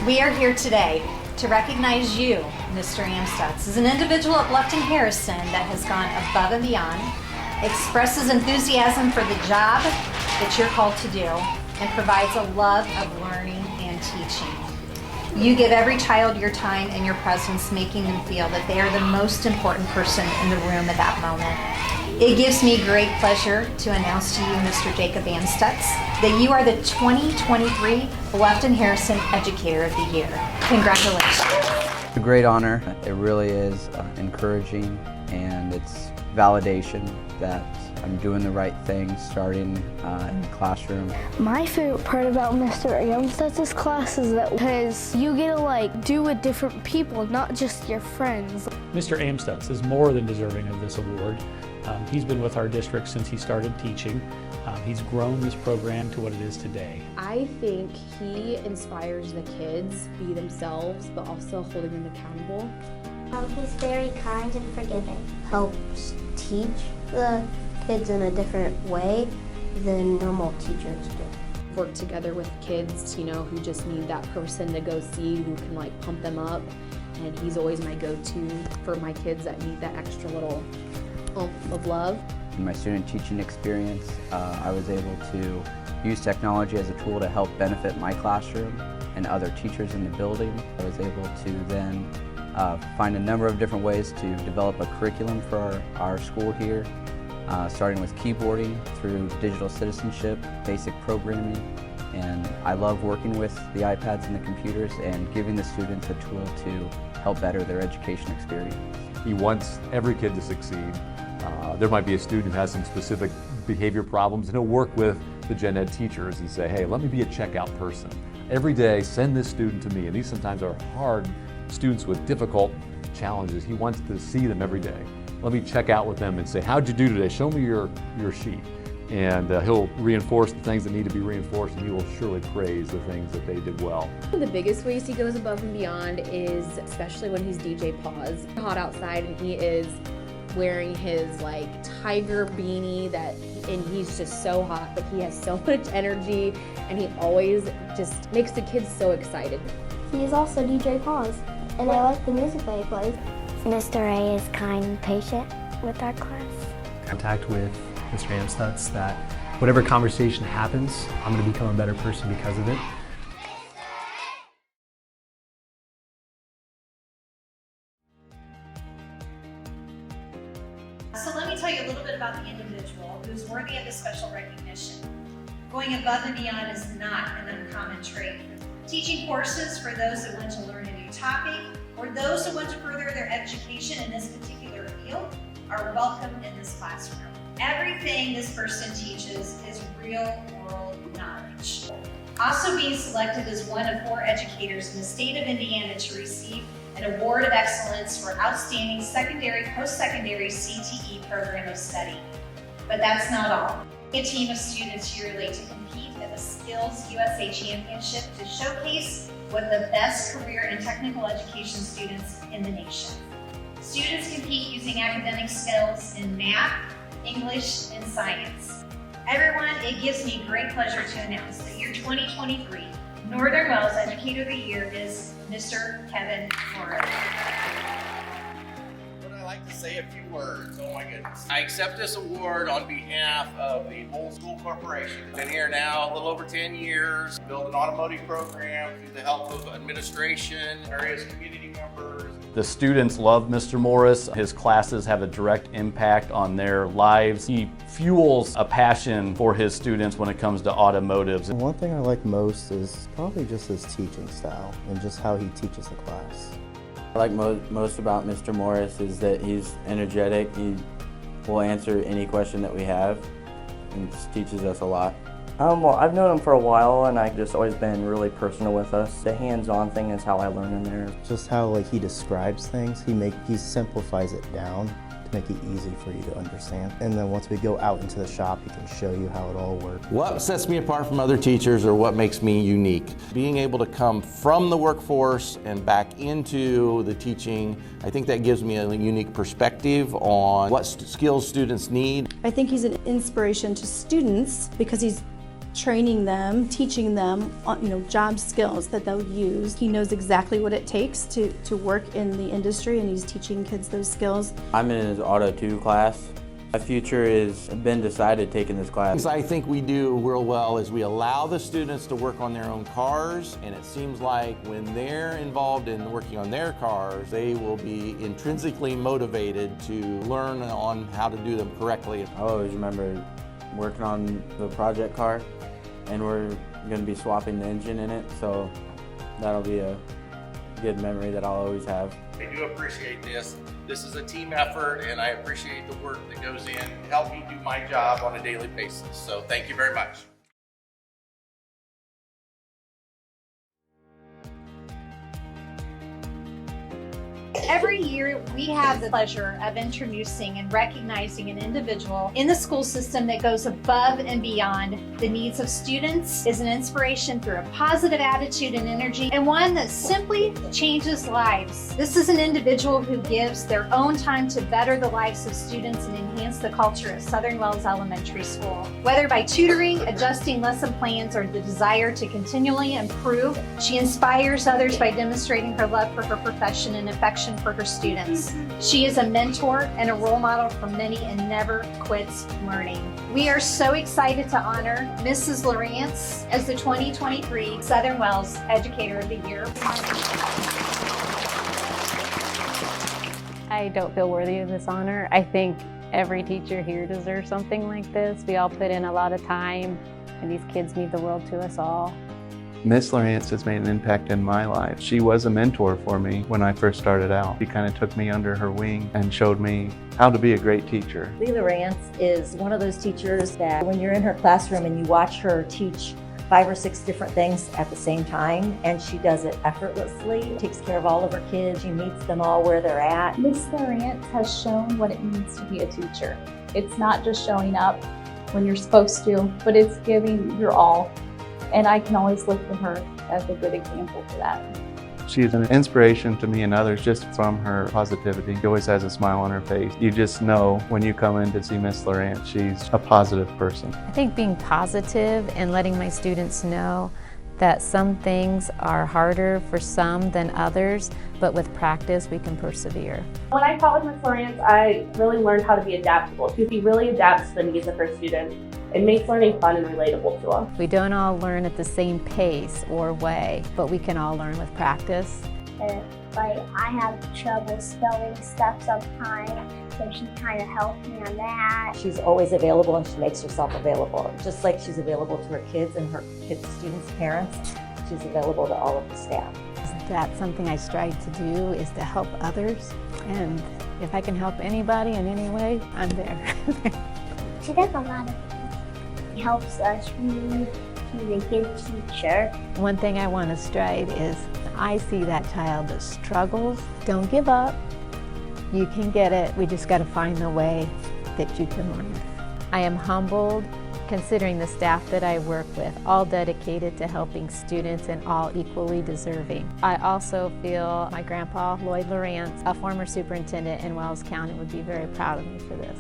We are here today to recognize you, Mr. Amstutz, as an individual at Bluffton Harrison that has gone above and beyond, expresses enthusiasm for the job that you're called to do, and provides a love of learning and teaching. You give every child your time and your presence, making them feel that they are the most important person in the room at that moment. It gives me great pleasure to announce to you, Mr. Jacob Amstutz, that you are the 2023 Bluffton Harrison Educator of the Year. Congratulations. It's a great honor. It really is encouraging, and it's validation that I'm doing the right thing starting in the classroom. My favorite part about Mr. Amstutz's class is that because you get to do with different people, not just your friends. Mr. Amstutz is more than deserving of this award. He's been with our district since he started teaching. He's grown this program to what it is today. I think he inspires the kids to be themselves, but also holding them accountable. He's very kind and forgiving. Helps teach the kids in a different way than normal teachers do. Work together with kids, who just need that person to go see, who can pump them up. And he's always my go-to for my kids that need that extra little oomph of love. In my student teaching experience, I was able to use technology as a tool to help benefit my classroom and other teachers in the building. I was able to then find a number of different ways to develop a curriculum for our school here, starting with keyboarding through digital citizenship, basic programming, and I love working with the iPads and the computers and giving the students a tool to help better their education experience. He wants every kid to succeed. There might be a student who has some specific behavior problems, and he'll work with the gen ed teachers and say, hey, let me be a checkout person. Every day, send this student to me, and these sometimes are hard students with difficult challenges. He wants to see them every day. Let me check out with them and say, how'd you do today? Show me your sheet. And he'll reinforce the things that need to be reinforced, and he will surely praise the things that they did well. One of the biggest ways he goes above and beyond is especially when he's DJ Paws. Hot outside and he is wearing his tiger beanie and he's just so hot, but he has so much energy and he always just makes the kids so excited. He is also DJ Paws, and I like the music that he plays. Mr. A is kind and patient with our class. Contact with Mr. Amstutz that whatever conversation happens, I'm going to become a better person because of it. So let me tell you a little bit about the individual who's worthy of this special recognition. Going above and beyond is not an uncommon trait. Teaching courses for those that want to learn a new topic or those who want to further their education in this particular field are welcome in this classroom. Everything this person teaches is real world knowledge. Also being selected as one of 4 educators in the state of Indiana to receive an award of excellence for outstanding secondary, post-secondary CTE program of study. But that's not all. A team of students yearly to compete at the Skills USA Championship to showcase what the best career and technical education students in the nation. Students compete using academic skills in math, English, and science. Everyone, it gives me great pleasure to announce that your 2023 Northern Wells Educator of the Year is Mr. Kevin Morris. Would I like to say a few words? Oh my goodness. I accept this award on behalf of the whole school corporation. Been here now a little over 10 years, built an automotive program through the help of administration, various community members. The students love Mr. Morris. His classes have a direct impact on their lives. He fuels a passion for his students when it comes to automotives. One thing I like most is probably just his teaching style and just how he teaches the class. What I like most about Mr. Morris is that he's energetic. He will answer any question that we have and just teaches us a lot. Well, I've known him for a while, and I've just always been really personal with us. The hands-on thing is how I learn in there. Just how he describes things, he simplifies it down to make it easy for you to understand. And then once we go out into the shop, he can show you how it all works. What sets me apart from other teachers, or what makes me unique? Being able to come from the workforce and back into the teaching, I think that gives me a unique perspective on what skills students need. I think he's an inspiration to students because he's training them, teaching them, job skills that they'll use. He knows exactly what it takes to work in the industry, and he's teaching kids those skills. I'm in his Auto 2 class. My future has been decided taking this class. I think we do real well is we allow the students to work on their own cars, and it seems like when they're involved in working on their cars, they will be intrinsically motivated to learn on how to do them correctly. I always remember working on the project car, and we're going to be swapping the engine in it, so that'll be a good memory that I'll always have. I do appreciate this. This is a team effort, and I appreciate the work that goes in to help me do my job on a daily basis. So thank you very much. Every year, we have the pleasure of introducing and recognizing an individual in the school system that goes above and beyond the needs of students, is an inspiration through a positive attitude and energy, and one that simply changes lives. This is an individual who gives their own time to better the lives of students and enhance the culture at Southern Wells Elementary School. Whether by tutoring, adjusting lesson plans, or the desire to continually improve, she inspires others by demonstrating her love for her profession and affection for her students. She is a mentor and a role model for many and never quits learning. We are so excited to honor Mrs. Lawrence as the 2023 Southern Wells Educator of the Year. I don't feel worthy of this honor. I think every teacher here deserves something like this. We all put in a lot of time, and these kids mean the world to us all. Miss Lawrence has made an impact in my life. She was a mentor for me when I first started out. She kind of took me under her wing and showed me how to be a great teacher. Lawrence is one of those teachers that when you're in her classroom and you watch her teach 5 or 6 different things at the same time, and she does it effortlessly, takes care of all of her kids, she meets them all where they're at. Miss Lawrence has shown what it means to be a teacher. It's not just showing up when you're supposed to, but it's giving your all. And I can always look to her as a good example for that. She is an inspiration to me and others just from her positivity. She always has a smile on her face. You just know when you come in to see Miss Lawrence, she's a positive person. I think being positive and letting my students know that some things are harder for some than others, but with practice we can persevere. When I taught with Miss Lawrence, I really learned how to be adaptable. She really adapts to the needs of her students. It makes learning fun and relatable to them. We don't all learn at the same pace or way, but we can all learn with practice. I have trouble spelling stuff sometimes, so she kind of helped me on that. She's always available, and she makes herself available. Just like she's available to her kids and her kids' students' parents, she's available to all of the staff. That's something I strive to do, is to help others. And if I can help anybody in any way, I'm there. She does a lot of things. She helps us read. She's a good teacher. One thing I want to strive is, I see that child that struggles. Don't give up. You can get it. We just got to find the way that you can learn. I am humbled considering the staff that I work with, all dedicated to helping students and all equally deserving. I also feel my grandpa, Lloyd Lawrence, a former superintendent in Wells County, would be very proud of me for this.